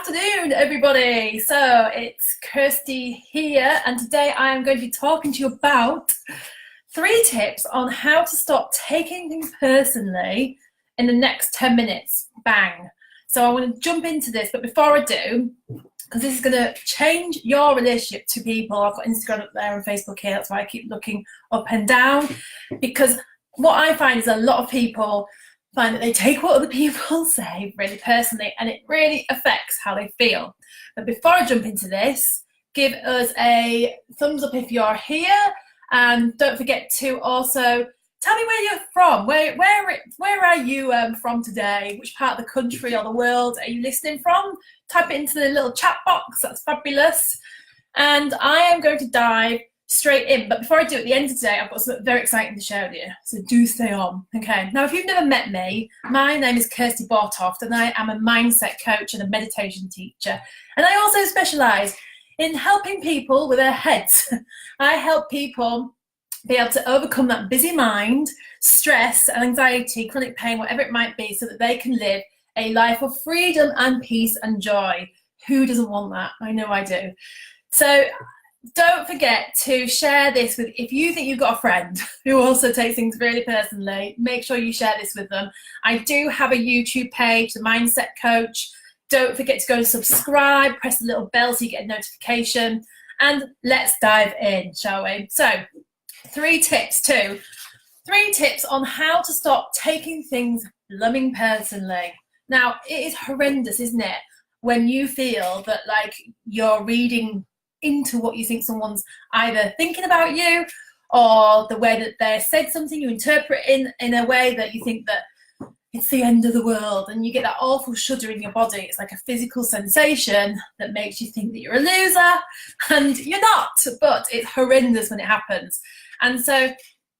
afternoon, everybody. So it's Kirsty here, and today I am going to be talking to you about 3 tips on how to stop taking things personally in the next 10 minutes. Bang. So I want to jump into this, but before I do, because this is going to change your relationship to people. I've got Instagram up there and Facebook here, that's why I keep looking up and down, because what I find is a lot of people find that they take what other people say really personally, and it really affects how they feel. But before I jump into this, give us a thumbs up if you're here, and don't forget to also tell me where you're from. Where are you from today? Which part of the country or the world are you listening from? Type it into the little chat box. That's fabulous. And I am going to dive straight in, but before I do, at the end of today, I've got something very exciting to share with you, so do stay on. Okay, now if you've never met me, my name is Kirsty Bortoft, and I am a mindset coach and a meditation teacher, and I also specialise in helping people with their heads. I help people be able to overcome that busy mind, stress, anxiety, chronic pain, whatever it might be, so that they can live a life of freedom and peace and joy. Who doesn't want that? I know I do. So don't forget to share this with, if you think you've got a friend who also takes things really personally, make sure you share this with them. I do have a YouTube page, The Mindset Coach. Don't forget to go and subscribe, press the little bell so you get a notification, and let's dive in, shall we? So 3 tips on how to stop taking things blooming personally. Now, it is horrendous, isn't it, when you feel that like you're reading into what you think someone's either thinking about you, or the way that they said something, you interpret in a way that you think that it's the end of the world, and you get that awful shudder in your body. It's like a physical sensation that makes you think that you're a loser, and you're not, but it's horrendous when it happens. And so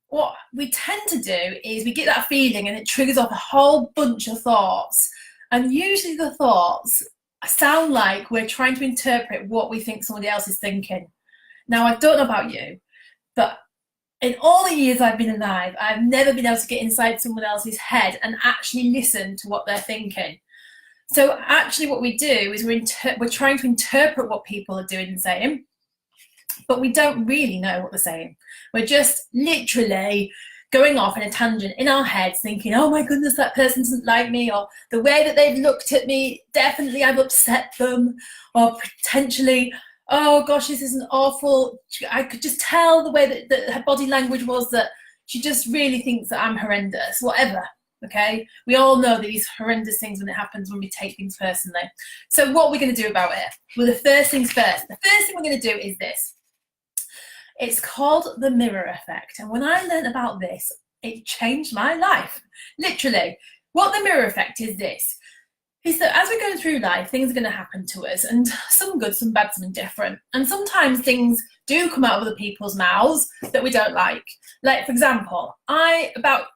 what we tend to do is we get that feeling and it triggers off a whole bunch of thoughts, and usually the thoughts sound like we're trying to interpret what we think somebody else is thinking. Now, I don't know about you, but in all the years I've been alive, I've never been able to get inside someone else's head and actually listen to what they're thinking. So actually what we do is we're trying to interpret what people are doing and saying, but we don't really know what they're saying. We're just literally going off in a tangent in our heads, thinking, oh my goodness, that person doesn't like me, or the way that they've looked at me, definitely I've upset them, or potentially, oh gosh, this is an awful, I could just tell the way that her body language was that she just really thinks that I'm horrendous, whatever, okay? We all know these horrendous things when it happens, when we take things personally. So what are we going to do about it? Well, the first things first. The first thing we're going to do is this. It's called the mirror effect. And when I learned about this, it changed my life. Literally. What the mirror effect is this, is that as we're going through life, things are going to happen to us, and some good, some bad, some indifferent. And sometimes things do come out of other people's mouths that we don't like. Like, for example, I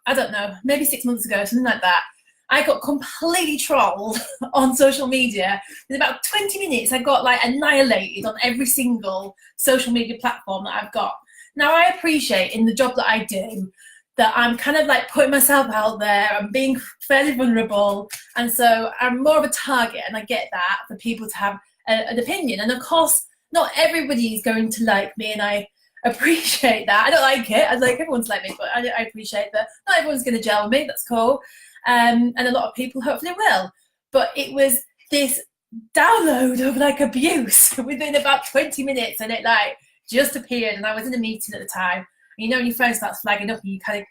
don't know, maybe 6 months ago, something like that, I got completely trolled on social media. In about 20 minutes, I got like annihilated on every single social media platform that I've got. Now, I appreciate in the job that I do that I'm kind of like putting myself out there. I'm being fairly vulnerable. And so I'm more of a target, and I get that, for people to have an opinion. And of course, not everybody is going to like me, and I appreciate that. I don't like it. I like everyone's like me, but I appreciate that. Not everyone's going to gel with me. That's cool. And a lot of people hopefully will. But it was this download of like abuse within about 20 minutes, and it like just appeared, and I was in a meeting at the time. And you know, when your phone starts flagging up, and you kind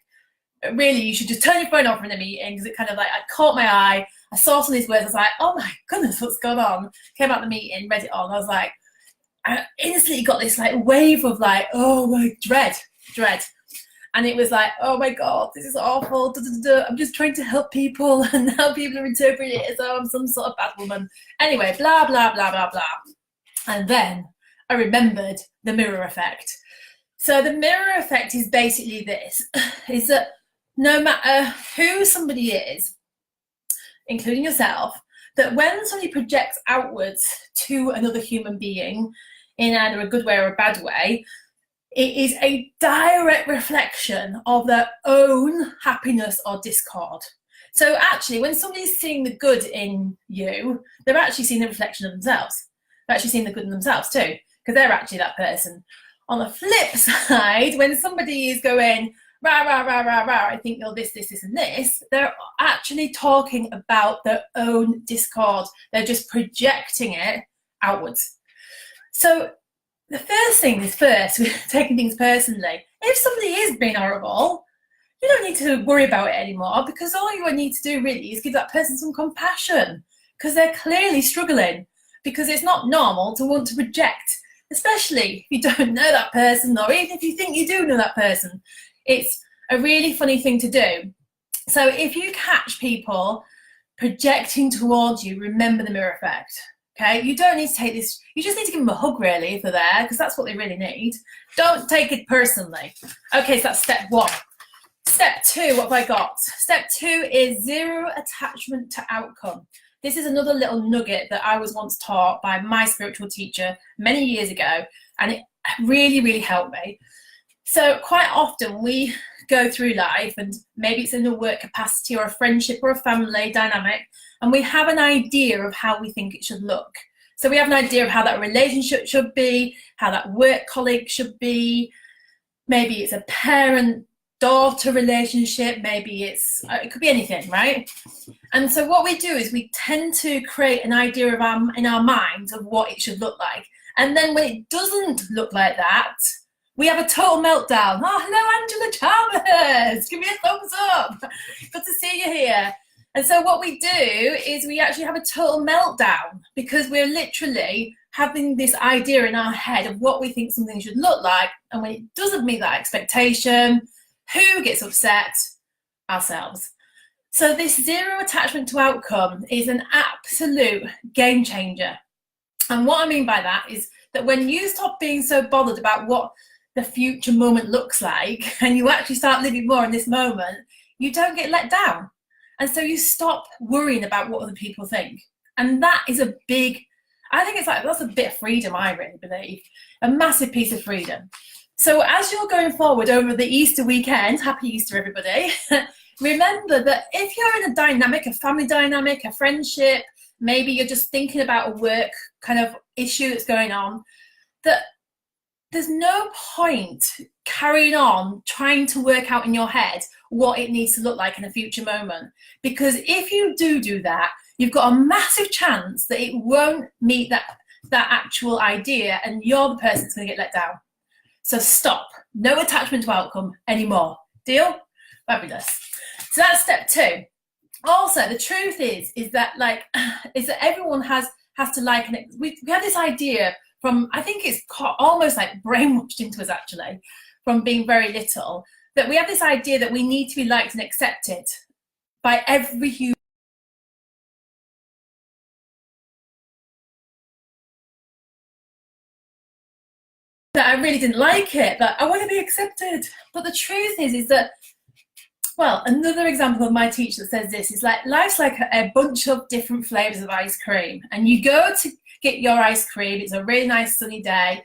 of, really, you should just turn your phone off in a meeting, because it kind of like, I caught my eye, I saw some of these words, I was like, oh my goodness, what's going on? Came out the meeting, read it all, and I was like, I instantly got this like wave of like, oh my, dread. And it was like, oh my God, this is awful. I'm just trying to help people, and now people are interpreting it as though I'm some sort of bad woman. Anyway, blah, blah, blah, blah, blah. And then I remembered the mirror effect. So the mirror effect is basically this, is that no matter who somebody is, including yourself, that when somebody projects outwards to another human being in either a good way or a bad way, it is a direct reflection of their own happiness or discord. So actually, when somebody's seeing the good in you, they're actually seeing the reflection of themselves. They're actually seeing the good in themselves too, because they're actually that person. On the flip side, when somebody is going, rah, rah, rah, rah, rah, I think you're this, this, this, and this, they're actually talking about their own discord. They're just projecting it outwards. So the first thing is first, with taking things personally. If somebody is being horrible, you don't need to worry about it anymore, because all you need to do really is give that person some compassion, because they're clearly struggling, because it's not normal to want to project, especially if you don't know that person, or even if you think you do know that person. It's a really funny thing to do. So if you catch people projecting towards you, remember the mirror effect. Okay, you don't need to take this, you just need to give them a hug really if they're there, because that's what they really need. Don't take it personally. Okay, so that's step one. Step two, what have I got? Step two is zero attachment to outcome. This is another little nugget that I was once taught by my spiritual teacher many years ago, and it really, really helped me. So quite often we go through life, and maybe it's in a work capacity or a friendship or a family dynamic, and we have an idea of how we think it should look. So we have an idea of how that relationship should be, how that work colleague should be. Maybe it's a parent-daughter relationship, maybe it's, it could be anything, right? And so what we do is we tend to create an idea of in our minds of what it should look like. And then when it doesn't look like that, we have a total meltdown. Oh, hello, Angela Chalmers. Give me a thumbs up. Good to see you here. And so what we do is we actually have a total meltdown, because we're literally having this idea in our head of what we think something should look like. And when it doesn't meet that expectation, who gets upset? Ourselves. So this zero attachment to outcome is an absolute game changer. And what I mean by that is that when you stop being so bothered about what the future moment looks like, and you actually start living more in this moment, you don't get let down. And so you stop worrying about what other people think. And that is a big, I think it's like, that's a bit of freedom, I really believe. A massive piece of freedom. So as you're going forward over the Easter weekend, happy Easter everybody, remember that if you're in a dynamic, a family dynamic, a friendship, maybe you're just thinking about a work kind of issue that's going on, that there's no point carrying on trying to work out in your head what it needs to look like in a future moment. Because if you do that, you've got a massive chance that it won't meet that actual idea, and you're the person that's going to get let down. So stop. No attachment to outcome anymore. Deal? Fabulous. So that's step two. Also, the truth is that everyone has to like, and we have this idea from, I think it's almost like brainwashed into us actually, from being very little, that we have this idea that we need to be liked and accepted by every human. That I really didn't like it, that I want to be accepted. But the truth is that, well, another example of my teacher that says this is like, life's like a bunch of different flavors of ice cream, and you go to get your ice cream, it's a really nice sunny day,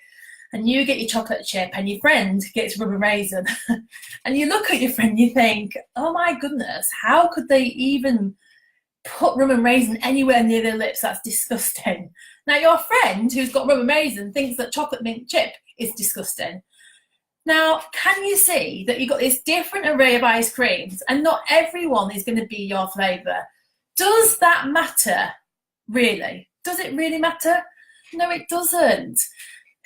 and you get your chocolate chip, and your friend gets rubber raisin. And you look at your friend and you think, oh my goodness, how could they even put rum and raisin anywhere near their lips? That's disgusting. Now your friend who's got rum and raisin thinks that chocolate mint chip is disgusting. Now, can you see that you've got this different array of ice creams, and not everyone is going to be your flavour? Does that matter, really? Does it really matter? No, it doesn't.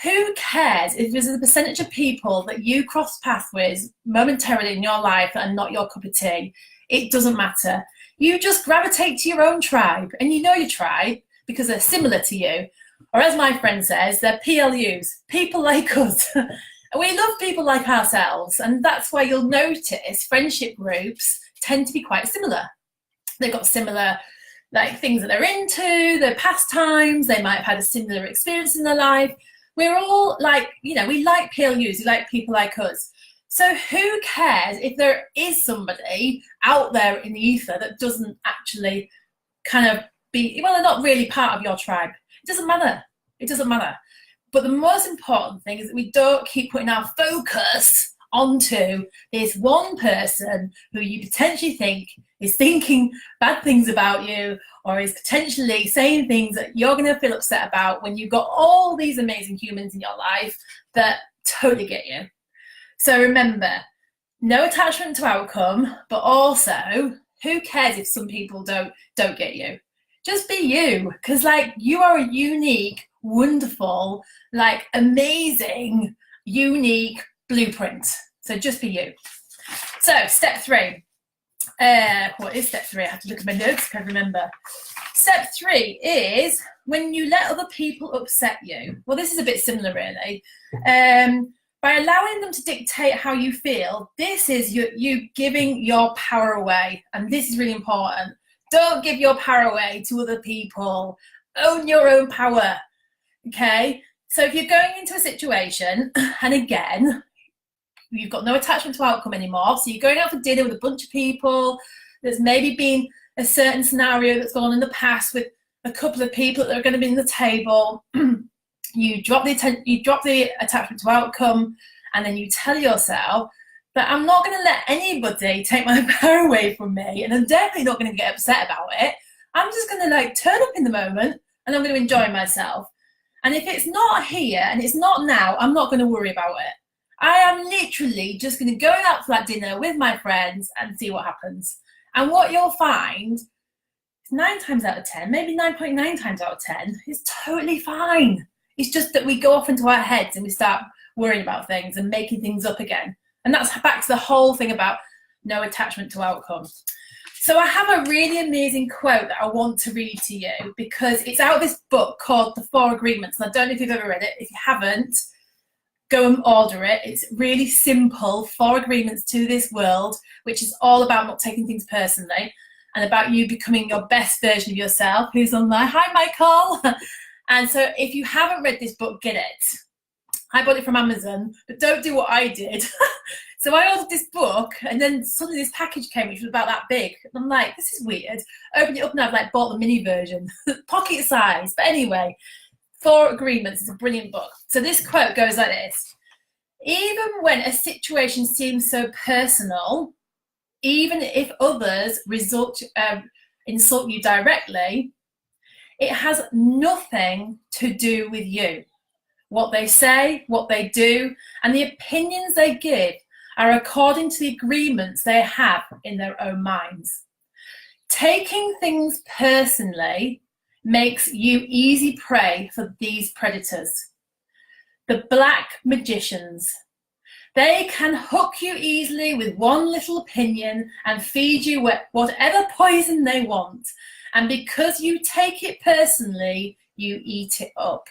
Who cares if there's a percentage of people that you cross paths with momentarily in your life that are not your cup of tea? It doesn't matter. You just gravitate to your own tribe, and you know your tribe because they're similar to you. Or as my friend says, they're PLUs, people like us. We love people like ourselves, and that's why you'll notice friendship groups tend to be quite similar. They've got similar things that they're into, their pastimes, they might have had a similar experience in their life. We're all we like PLUs, we like people like us. So who cares if there is somebody out there in the ether that doesn't actually kind of be, well, they're not really part of your tribe. It doesn't matter. It doesn't matter. But the most important thing is that we don't keep putting our focus onto this one person who you potentially think is thinking bad things about you, or is potentially saying things that you're going to feel upset about, when you've got all these amazing humans in your life that totally get you. So remember, no attachment to outcome, but also, who cares if some people don't get you? Just be you, because like, you are a unique, wonderful, like amazing, unique blueprint. So just be you. So step 3. What is step 3? I have to look at my notes, can't remember. Step 3 is when you let other people upset you. Well, this is a bit similar, really. By allowing them to dictate how you feel, this is you giving your power away. And this is really important. Don't give your power away to other people. Own your own power, okay? So if you're going into a situation, and again, you've got no attachment to outcome anymore, so you're going out for dinner with a bunch of people, there's maybe been a certain scenario that's gone on in the past with a couple of people that are going to be in the table, you drop the attachment to outcome, and then you tell yourself that I'm not going to let anybody take my power away from me, and I'm definitely not going to get upset about it. I'm just going to like turn up in the moment, and I'm going to enjoy myself. And if it's not here and it's not now, I'm not going to worry about it. I am literally just going to go out for that dinner with my friends and see what happens. And what you'll find, 9 times out of 10, maybe 9.9 times out of 10, is totally fine. It's just that we go off into our heads and we start worrying about things and making things up again. And that's back to the whole thing about no attachment to outcome. So I have a really amazing quote that I want to read to you, because it's out of this book called The 4 Agreements. And I don't know if you've ever read it. If you haven't, go and order it. It's really simple, 4 agreements to this world, which is all about not taking things personally and about you becoming your best version of yourself, who's on there. Hi, Michael. And so if you haven't read this book, get it. I bought it from Amazon, but don't do what I did. So I ordered this book, and then suddenly this package came, which was about that big. And I'm like, this is weird. Opened it up, and I've like bought the mini version, pocket size. But anyway, 4 Agreements is a brilliant book. So this quote goes like this: even when a situation seems so personal, even if others insult you directly, it has nothing to do with you. What they say, what they do, and the opinions they give are according to the agreements they have in their own minds. Taking things personally makes you easy prey for these predators. The black magicians. They can hook you easily with one little opinion and feed you whatever poison they want. And because you take it personally, you eat it up.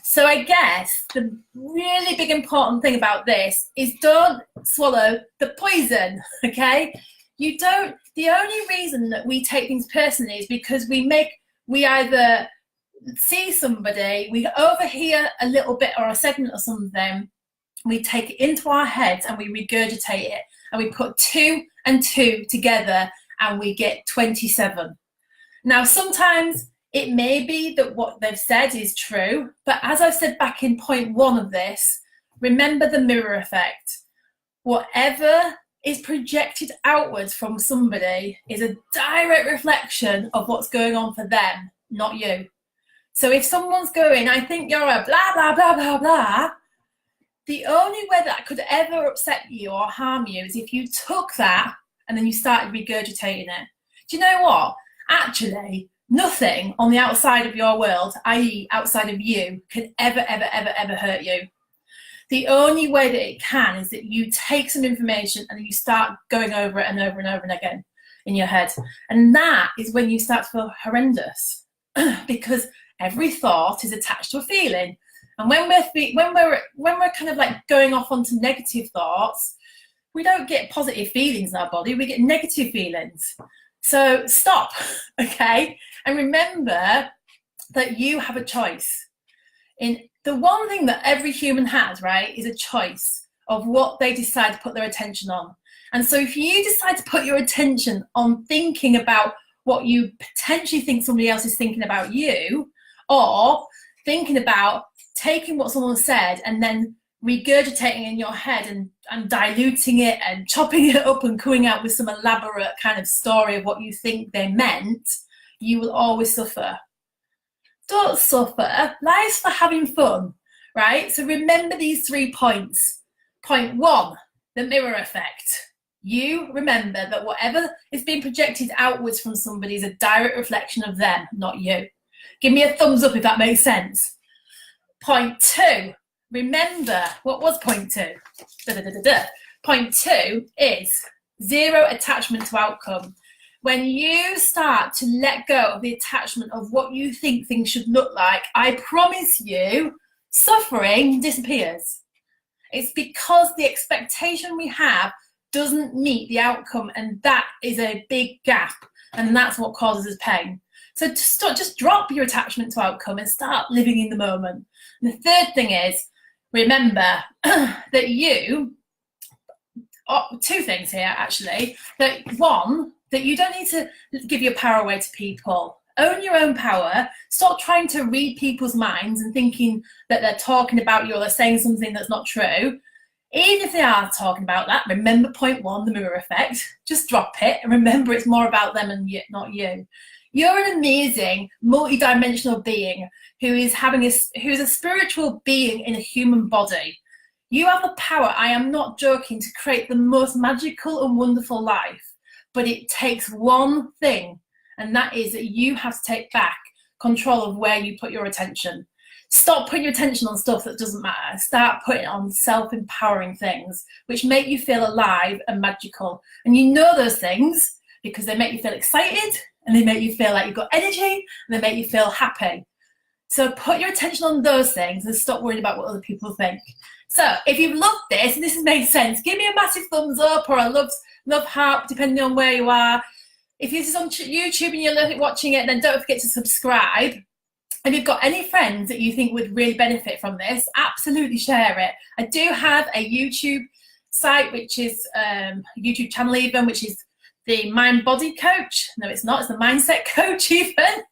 So I guess the really big important thing about this is don't swallow the poison, okay? The only reason that we take things personally is because we either see somebody, we overhear a little bit or a segment or something, we take it into our heads and we regurgitate it, and we put 2 and 2 together and we get 27. Now, sometimes it may be that what they've said is true, but as I've said back in point 1 of this, remember the mirror effect. Whatever is projected outwards from somebody is a direct reflection of what's going on for them, not you. So if someone's going, I think you're a blah, blah, blah, blah, blah, the only way that could ever upset you or harm you is if you took that and then you started regurgitating it. Do you know what? Actually, nothing on the outside of your world, i.e. outside of you, can ever, ever, ever, ever hurt you. The only way that it can is that you take some information and you start going over it and over and over and again in your head. And that is when you start to feel horrendous because every thought is attached to a feeling. And when we're kind of like going off onto negative thoughts, we don't get positive feelings in our body, we get negative feelings. So stop, okay? And remember that you have a choice. In the one thing that every human has, right, is a choice of what they decide to put their attention on. And so if you decide to put your attention on thinking about what you potentially think somebody else is thinking about you, or thinking about taking what someone said and then regurgitating in your head and diluting it and chopping it up and coming out with some elaborate kind of story of what you think they meant, you will always suffer. Don't suffer. Life's for having fun, right? So remember these 3 points. Point 1, the mirror effect. You remember that whatever is being projected outwards from somebody is a direct reflection of them, not you. Give me a thumbs up if that makes sense. Point 2, remember, what was point 2? Point 2 is 0 attachment to outcome. When you start to let go of the attachment of what you think things should look like, I promise you, suffering disappears. It's because the expectation we have doesn't meet the outcome, and that is a big gap, and that's what causes us pain. So just drop your attachment to outcome and start living in the moment. And the third thing is, remember that you, 2 things here actually, that 1, that you don't need to give your power away to people. Own your own power. Stop trying to read people's minds and thinking that they're talking about you or they're saying something that's not true. Even if they are talking about that, remember point 1, the mirror effect. Just drop it and remember it's more about them and you, not you. You're an amazing, multi-dimensional being who is a spiritual being in a human body. You have the power, I am not joking, to create the most magical and wonderful life. But it takes 1 thing, and that is that you have to take back control of where you put your attention. Stop putting your attention on stuff that doesn't matter. Start putting it on self-empowering things, which make you feel alive and magical. And you know those things because they make you feel excited, and they make you feel like you've got energy, and they make you feel happy. So put your attention on those things and stop worrying about what other people think. So if you've loved this and this has made sense, give me a massive thumbs up or a love heart, depending on where you are. If this is on YouTube and you're watching it, then don't forget to subscribe. If you've got any friends that you think would really benefit from this, absolutely share it. I do have a YouTube site, which is a YouTube channel even, which is the Mind Body Coach. No, it's not. It's the Mindset Coach even.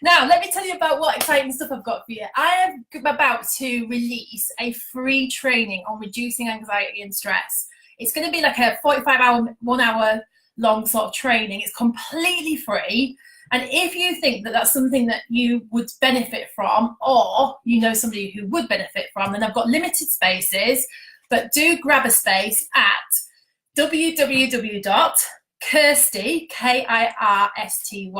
Now, let me tell you about what exciting stuff I've got for you. I am about to release a free training on reducing anxiety and stress. It's going to be like a 45-hour, 1 hour long sort of training. It's completely free. And if you think that that's something that you would benefit from, or you know somebody who would benefit from, then I've got limited spaces, but do grab a space at www.kirsty, Kirsty,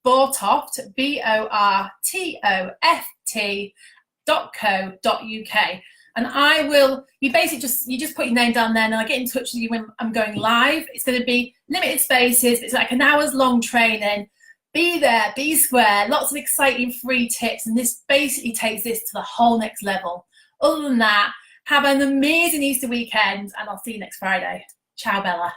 Bortoft, bortoft.co.uk. And I will, you just put your name down there and I'll get in touch with you when I'm going live. It's going to be limited spaces. It's like an hour's long training. Be there, be square, lots of exciting free tips. And this basically takes this to the whole next level. Other than that, have an amazing Easter weekend and I'll see you next Friday. Ciao, Bella.